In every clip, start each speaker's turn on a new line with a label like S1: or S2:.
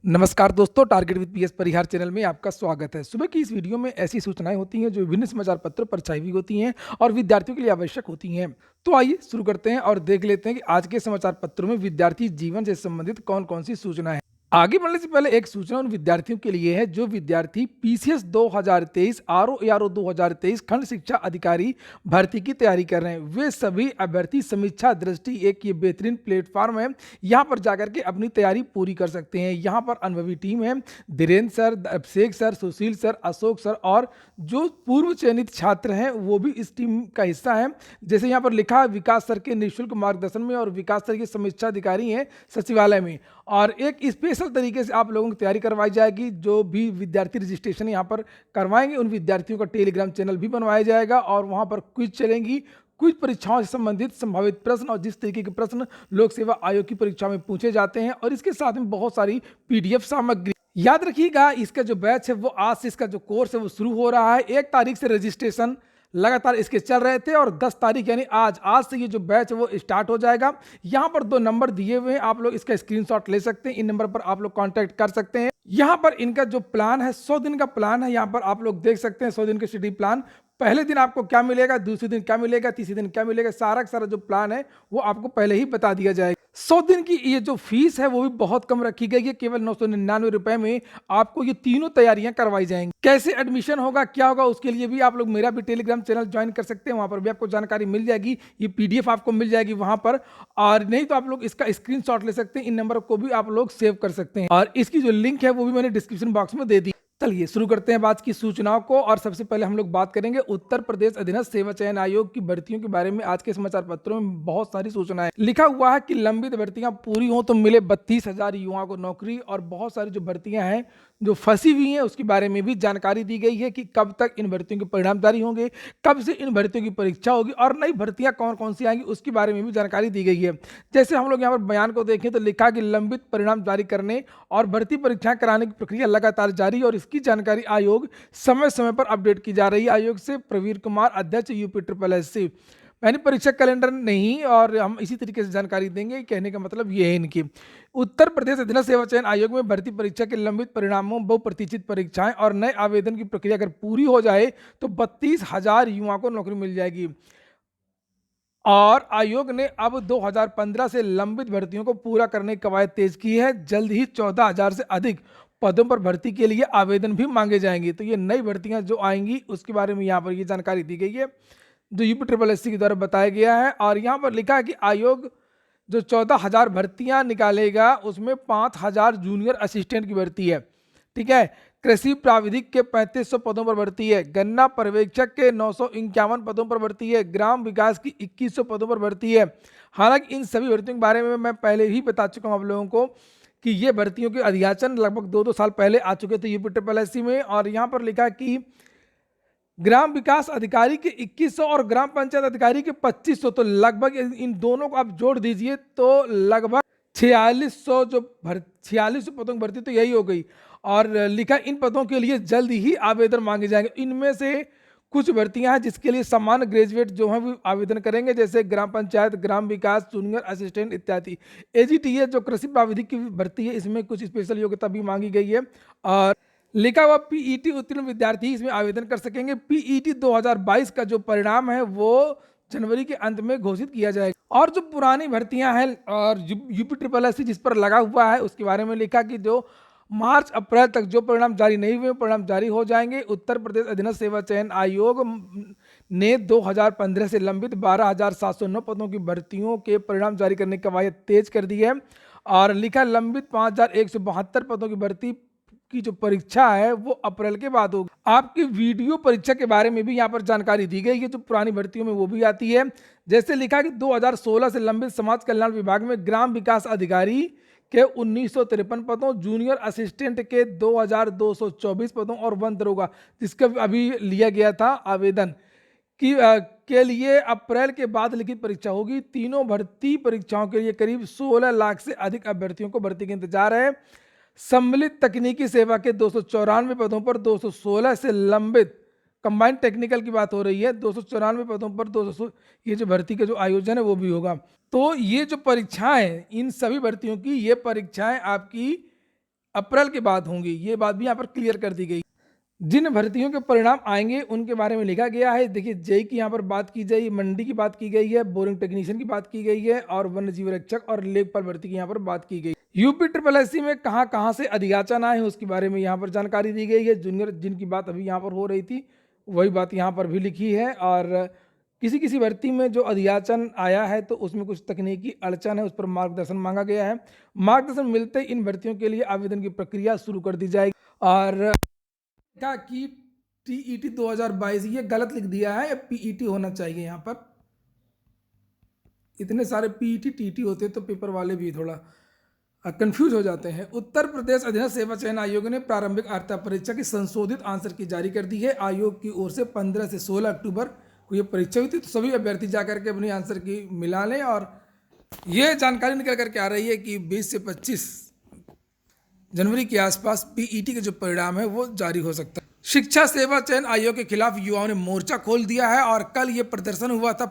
S1: नमस्कार दोस्तों, target with PS Parihar channel में आपका स्वागत है। सुबह की इस वीडियो में ऐसी सूचनाएं होती हैं जो विभिन्न समाचार पत्रों पर छाई हुई होती हैं और विद्यार्थियों के लिए आवश्यक होती हैं। तो आइए शुरू करते हैं और देख लेते हैं कि आज के समाचार पत्रों में विद्यार्थी जीवन से संबंधित कौन-कौन सी सूचना है। आगे बढ़ने से पहले एक सूचना उन विद्यार्थियों के लिए है जो विद्यार्थी पीसीएस 2023 आरओ 2023 खंड शिक्षा अधिकारी भर्ती की तैयारी कर रहे हैं। वे सभी अभ्यर्थी समीक्षा दृष्टि एक ये बेहतरीन प्लेटफॉर्म है। यहाँ पर जाकर के अपनी तैयारी पूरी कर सकते हैं। यहाँ पर अनुभवी टीम है, धीरेन्द्र सर, अभिषेक सर, सुशील सर, अशोक सर और जो पूर्व चयनित छात्र हैं वो भी इस टीम का हिस्सा है। जैसे यहाँ पर लिखा है, विकास सर के निःशुल्क मार्गदर्शन में और विकास सर के समीक्षा अधिकारी हैं सचिवालय में, और एक स्पेशल तरीके से आप लोगों की तैयारी करवाई जाएगी। जो भी विद्यार्थी रजिस्ट्रेशन यहाँ पर करवाएंगे उन विद्यार्थियों का टेलीग्राम चैनल भी बनवाया जाएगा और वहाँ पर क्विज चलेंगी। कुछ परीक्षाओं से संबंधित संभावित प्रश्न और जिस तरीके के प्रश्न लोक सेवा आयोग की परीक्षा में पूछे जाते हैं, और इसके साथ में बहुत सारी पीडीएफ सामग्री। याद रखिएगा, इसका जो बैच है वो आज से, इसका जो कोर्स है वो शुरू हो रहा है। 1 तारीख से रजिस्ट्रेशन लगातार इसके चल रहे थे और 10 तारीख यानी आज से ये जो बैच है वो स्टार्ट हो जाएगा। यहाँ पर 2 नंबर दिए हुए हैं, आप लोग इसका स्क्रीनशॉट ले सकते हैं। इन नंबर पर आप लोग कांटेक्ट कर सकते हैं। यहाँ पर इनका जो प्लान है 100 दिन का प्लान है। यहाँ पर आप लोग देख सकते हैं 100 दिन का स्टडी प्लान। पहले दिन आपको क्या मिलेगा, दूसरे दिन क्या मिलेगा, तीसरे दिन क्या मिलेगा, सारा का सारा जो प्लान है वो आपको पहले ही बता दिया जाएगा। 100 दिन की ये जो फीस है वो भी बहुत कम रखी गई है। केवल 999 रुपए में आपको ये तीनों तैयारियां करवाई जाएंगी। कैसे एडमिशन होगा, क्या होगा, उसके लिए भी आप लोग मेरा भी टेलीग्राम चैनल ज्वाइन कर सकते हैं। वहां पर भी आपको जानकारी मिल जाएगी, ये पीडीएफ आपको मिल जाएगी वहां पर। और नहीं तो आप लोग इसका स्क्रीनशॉट ले सकते हैं। इन नंबर को भी आप लोग सेव कर सकते हैं और इसकी जो लिंक है वो भी मैंने डिस्क्रिप्शन बॉक्स में दे दी। चलिए शुरू करते हैं आज की सूचनाओं को। और सबसे पहले हम लोग बात करेंगे उत्तर प्रदेश अधीनस्थ सेवा चयन आयोग की भर्तियों के बारे में। आज के समाचार पत्रों में बहुत सारी सूचनाएं लिखा हुआ है कि लंबित भर्तियां पूरी हों तो मिले 32,000 युवाओं को नौकरी। और बहुत सारी जो भर्तियां हैं जो फंसी हुई हैं उसके बारे में भी जानकारी दी गई है कि कब तक इन भर्तियों के परिणाम जारी होंगे, कब से इन भर्तियों की परीक्षा होगी और नई भर्तियां कौन कौन सी आएंगी उसके बारे में भी जानकारी दी गई है। जैसे हम लोग यहाँ पर बयान को देखें तो लिखा कि लंबित परिणाम जारी करने और भर्ती परीक्षाएं कराने की प्रक्रिया लगातार जारी और इसकी जानकारी आयोग समय समय पर अपडेट की जा रही है। आयोग से प्रवीर कुमार, अध्यक्ष यूपी यानी परीक्षा कैलेंडर नहीं, और हम इसी तरीके से जानकारी देंगे। कहने का मतलब ये है इनकी उत्तर प्रदेश अधीनस्थ सेवा चयन आयोग में भर्ती परीक्षा के लंबित परिणामों, बहुप्रतीक्षित परीक्षाएं और नए आवेदन की प्रक्रिया अगर पूरी हो जाए तो 32,000 युवाओं को नौकरी मिल जाएगी। और आयोग ने अब 2015 से लंबित भर्तियों को पूरा करने की कवायद तेज की है। जल्द ही 14,000 से अधिक पदों पर भर्ती के लिए आवेदन भी मांगे जाएंगे। तो ये नई भर्तियां जो आएंगी उसके बारे में यहाँ पर ये जानकारी दी गई है जो यूपी के द्वारा बताया गया है। और यहाँ पर लिखा है कि आयोग जो 14,000 भर्तियां निकालेगा उसमें 5,000 जूनियर असिस्टेंट की भर्ती है। ठीक है, कृषि प्राविधिक के 3500 पदों पर भर्ती है, गन्ना पर्यवेक्षक के 951 पदों पर भर्ती है, ग्राम विकास की 2100 पदों पर भर्ती है। हालांकि इन सभी भर्तियों के बारे में मैं पहले ही बता चुका हूं आप लोगों को कि ये भर्तियों के अधियाचन लगभग 2-2 साल पहले आ चुके थे यूपी में। और यहाँ पर लिखा कि ग्राम विकास अधिकारी के 2100 और ग्राम पंचायत अधिकारी के 2500, तो लगभग इन दोनों को आप जोड़ दीजिए तो लगभग 4600 पदों की भर्ती तो यही हो गई। और लिखा इन पदों के लिए जल्द ही आवेदन मांगे जाएंगे। इनमें से कुछ भर्तियां हैं जिसके लिए सामान्य ग्रेजुएट जो हैं वो आवेदन करेंगे, जैसे ग्राम पंचायत, ग्राम विकास, जूनियर असिस्टेंट इत्यादि। एजीटीए जो कृषि प्राविधिक की भर्ती है इसमें कुछ स्पेशल योग्यता भी मांगी गई है। और लिखा हुआ पीईटी उत्तीर्ण विद्यार्थी इसमें आवेदन कर सकेंगे। पीईटी 2022 का जो परिणाम है वो जनवरी के अंत में घोषित किया जाएगा। और जो पुरानी भर्तियां हैं और यूपी जिस पर लगा हुआ है उसके बारे में लिखा कि जो मार्च अप्रैल तक जो परिणाम जारी नहीं हुए परिणाम जारी हो जाएंगे। उत्तर प्रदेश अधीनस्थ सेवा चयन आयोग ने 2015 से लंबित 12,709 पदों की भर्तियों के परिणाम जारी करने की कवायद तेज कर दी है। और लिखा लंबित 5,172 पदों की भर्ती की जो परीक्षा है वो अप्रैल के बाद होगी। आपकी वीडियो परीक्षा के बारे में भी यहाँ पर जानकारी दी गई है जो पुरानी भर्तियों में वो भी आती है। जैसे लिखा कि 2016 से लंबित समाज कल्याण विभाग में ग्राम विकास अधिकारी के 1953 पदों, जूनियर असिस्टेंट के 2,224 पदों और वन दरोगा जिसका अभी लिया गया था आवेदन की के लिए अप्रैल के बाद लिखित परीक्षा होगी। तीनों भर्ती परीक्षाओं के लिए करीब 16 लाख से अधिक अभ्यर्थियों को भर्ती का इंतजार है। सम्मिलित तकनीकी सेवा के 294 पदों पर 216 से लंबित कंबाइंड टेक्निकल की बात हो रही है, 294 पदों पर 200 ये जो भर्ती का जो आयोजन है वो भी होगा। तो ये जो परीक्षाएं इन सभी भर्तियों की ये परीक्षाएं आपकी अप्रैल के बाद होंगी, ये बात भी यहाँ पर क्लियर कर दी गई। जिन भर्तियों के परिणाम आएंगे उनके बारे में लिखा गया है। देखिए जेई की यहाँ पर बात की जाए, मंडी की बात की गई है, बोरिंग टेक्नीशियन की बात की गई है और वन्य जीव रक्षक और लेखपाल भर्ती की यहाँ पर बात की गई। यूपी ट्रिपल एससी में कहाँ कहाँ से अधियाचन आए हैं उसके बारे में यहाँ पर जानकारी दी गई है। जूनियर जिनकी बात अभी यहाँ पर हो रही थी वही बात यहाँ पर भी लिखी है। और किसी किसी भर्ती में जो अधियाचन आया है तो उसमें कुछ तकनीकी अड़चन है, उस पर मार्गदर्शन मांगा गया है। मार्गदर्शन मिलते ही इन भर्तियों के लिए आवेदन की प्रक्रिया शुरू कर दी जाएगी। और क्या कि टीईटी 2022 ये गलत लिख दिया है, पीईटी होना चाहिए। यहाँ पर इतने सारे पीईटी टीटी होते हैं तो पेपर वाले भी थोड़ा कंफ्यूज हो जाते हैं। उत्तर प्रदेश अधीनस्थ सेवा चयन आयोग ने प्रारंभिक अर्हता परीक्षा की संशोधित आंसर की जारी कर दी है। आयोग की ओर से 15 से 16 अक्टूबर को ये परीक्षा हुई थी, तो सभी अभ्यर्थी जाकर के अपनी आंसर की मिला लें। और ये जानकारी निकल करके आ रही है कि 20 से 25 जनवरी के आसपास पीईटी के जो परिणाम है वो जारी हो सकता है। शिक्षा सेवा चयन आयोग के खिलाफ युवाओं ने मोर्चा खोल दिया है और कल ये प्रदर्शन हुआ था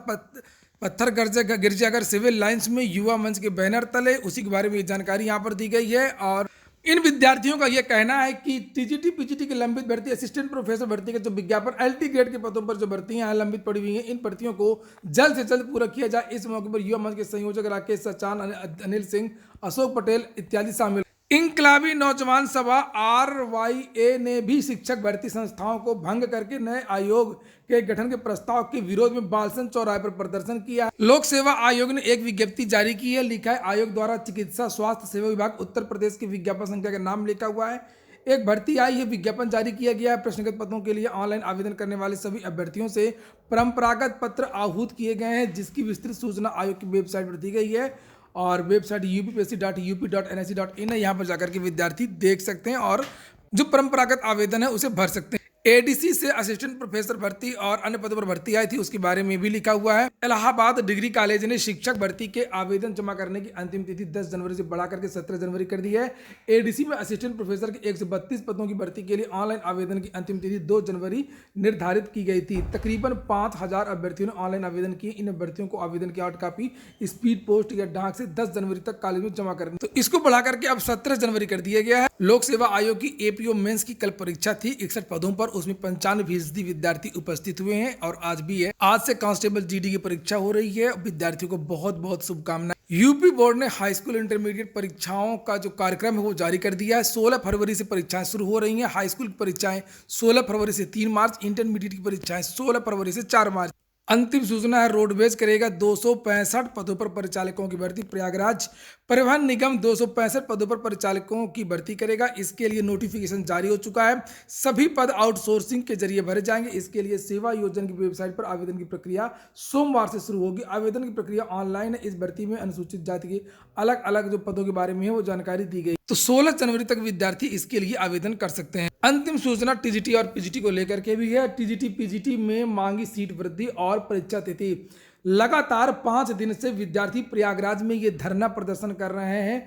S1: पत्थर गिरजाघर सिविल लाइंस में युवा मंच के बैनर तले। उसी के बारे में जानकारी यहाँ पर दी गई है। और इन विद्यार्थियों का यह कहना है कि टीजीटी पीजीटी की लंबित भर्ती, असिस्टेंट प्रोफेसर भर्ती के जो विज्ञापन एलटी ग्रेड के पदों पर जो भर्तियां लंबित पड़ी हुई हैं, इन भर्तियों को जल्द से जल्द पूरा किया जाए। इस मौके पर युवा मंच के संयोजक राकेश सचान, अनिल सिंह, अशोक पटेल इत्यादि शामिल। इंकलाबी नौजवान सभा आरवाईए ने भी शिक्षक भर्ती संस्थाओं को भंग करके नए आयोग के गठन के प्रस्ताव के विरोध में बालसन चौराहे पर प्रदर्शन किया। लोक सेवा आयोग ने एक विज्ञप्ति जारी की है। लिखा है आयोग द्वारा चिकित्सा स्वास्थ्य सेवा विभाग उत्तर प्रदेश की विज्ञापन संख्या का नाम लिखा हुआ है। एक भर्ती आई है, विज्ञापन जारी किया गया है। प्रश्नगत पदों के लिए ऑनलाइन आवेदन करने वाले सभी अभ्यर्थियों से परंपरागत पत्र आहूत किए गए हैं, जिसकी विस्तृत सूचना आयोग की वेबसाइट पर दी गई है। और वेबसाइट upsc.up.nse.in है, यहाँ पर जाकर के विद्यार्थी देख सकते हैं और जो परंपरागत आवेदन है उसे भर सकते हैं। एडीसी से असिस्टेंट प्रोफेसर भर्ती और अन्य पदों पर भर्ती आई थी, उसके बारे में भी लिखा हुआ है। इलाहाबाद डिग्री कॉलेज ने शिक्षक भर्ती के आवेदन जमा करने की अंतिम तिथि 10 जनवरी से बढ़ा करके 17 जनवरी कर दी है। एडीसी में असिस्टेंट प्रोफेसर के 132 पदों की भर्ती के लिए ऑनलाइन आवेदन की अंतिम तिथि 2 जनवरी निर्धारित की गई थी। तकरीबन 5000 अभ्यर्थियों ने ऑनलाइन आवेदन किए। इन अभ्यर्थियों को आवेदन की 8 कॉपी स्पीड पोस्ट या डाक से 10 जनवरी तक कॉलेज में जमा करनी, तो इसको बढ़ा करके अब 17 जनवरी कर दिया गया है। लोक सेवा आयोग की एपीओ मेंस की कल परीक्षा थी 61 पदों पर, उसमें 95% विद्यार्थी उपस्थित हुए हैं और आज भी है। आज से कांस्टेबल जीडी की परीक्षा हो रही है। विद्यार्थियों को बहुत बहुत शुभकामनाएं। यूपी बोर्ड ने हाई स्कूल इंटरमीडिएट परीक्षाओं का जो कार्यक्रम है वो जारी कर दिया है। 16 फरवरी से परीक्षाएं शुरू हो रही हैं। हाई स्कूल की परीक्षाएं 16 फरवरी से 3 मार्च, इंटरमीडिएट की परीक्षाएं 16 फरवरी से 4 मार्च। अंतिम सूचना है, रोडवेज करेगा 265 पदों पर परिचालकों की भर्ती। प्रयागराज परिवहन निगम 265 पदों पर परिचालकों की भर्ती करेगा। इसके लिए नोटिफिकेशन जारी हो चुका है। सभी पद आउटसोर्सिंग के जरिए भरे जाएंगे। इसके लिए सेवा योजना की वेबसाइट पर आवेदन की प्रक्रिया सोमवार से शुरू होगी। आवेदन की प्रक्रिया ऑनलाइन है। इस भर्ती में अनुसूचित जाति के अलग अलग जो पदों के बारे में है वो जानकारी दी गई, तो 16 जनवरी तक विद्यार्थी इसके लिए आवेदन कर सकते हैं। अंतिम सूचना टीजीटी और पीजीटी को लेकर के भी है। टीजीटी पीजीटी में मांगी सीट वृद्धि और परीक्षा तिथि। लगातार 5 दिन से विद्यार्थी प्रयागराज में ये धरना प्रदर्शन कर रहे हैं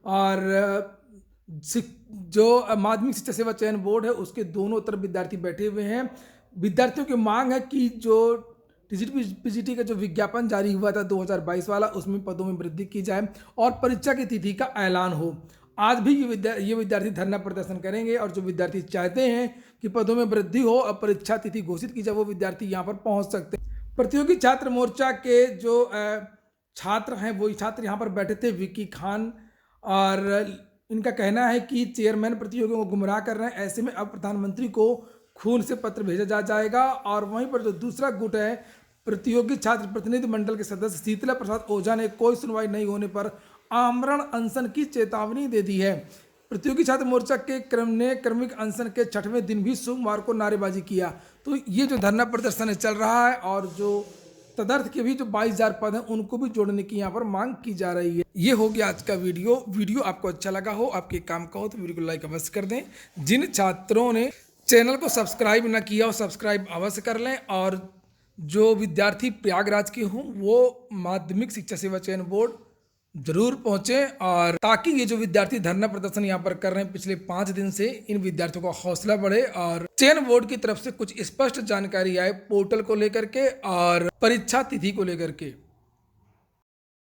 S1: और जो माध्यमिक शिक्षा सेवा चयन बोर्ड है उसके दोनों तरफ विद्यार्थी बैठे हुए हैं। विद्यार्थियों की मांग है कि जो टीजीटी पीजीटी का जो विज्ञापन जारी हुआ था 2022 वाला, उसमें पदों में वृद्धि की जाए और परीक्षा की तिथि का ऐलान हो। आज भी ये विद्यार्थी धरना प्रदर्शन करेंगे और जो विद्यार्थी चाहते हैं कि पदों में वृद्धि हो और परीक्षा तिथि घोषित की जाए वो विद्यार्थी यहाँ पर पहुँच सकते हैं। प्रतियोगी छात्र मोर्चा के जो छात्र हैं वही छात्र यहाँ पर बैठे थे, विक्की खान, और इनका कहना है कि चेयरमैन प्रतियोगियों को गुमराह कर रहे हैं। ऐसे में अब प्रधानमंत्री को खून से पत्र भेजा जाएगा। और वहीं पर जो दूसरा गुट है, प्रतियोगी छात्र प्रतिनिधि मंडल के सदस्य शीतला प्रसाद ओझा ने कोई सुनवाई नहीं होने पर आमरण अनशन की चेतावनी दे दी है। प्रतियोगी छात्र मोर्चा के क्रमिक अनशन के 6वें दिन भी सोमवार को नारेबाजी किया। तो ये जो धरना प्रदर्शन चल रहा है और जो तदर्थ के भी जो 22,000 पद हैं उनको भी जोड़ने की यहाँ पर मांग की जा रही है। ये हो गया आज का वीडियो आपको अच्छा लगा हो, आपके काम का हो तो वीडियो को लाइक अवश्य कर दें। जिन छात्रों ने चैनल को सब्सक्राइब ना किया हो सब्सक्राइब अवश्य कर लें। और जो विद्यार्थी प्रयागराज के हों वो माध्यमिक शिक्षा सेवा चयन बोर्ड जरूर पहुंचे, और ताकि ये जो विद्यार्थी धरना प्रदर्शन यहाँ पर कर रहे हैं पिछले 5 दिन से, इन विद्यार्थियों का हौसला बढ़े और चयन बोर्ड की तरफ से कुछ स्पष्ट जानकारी आए पोर्टल को लेकर के और परीक्षा तिथि को लेकर के।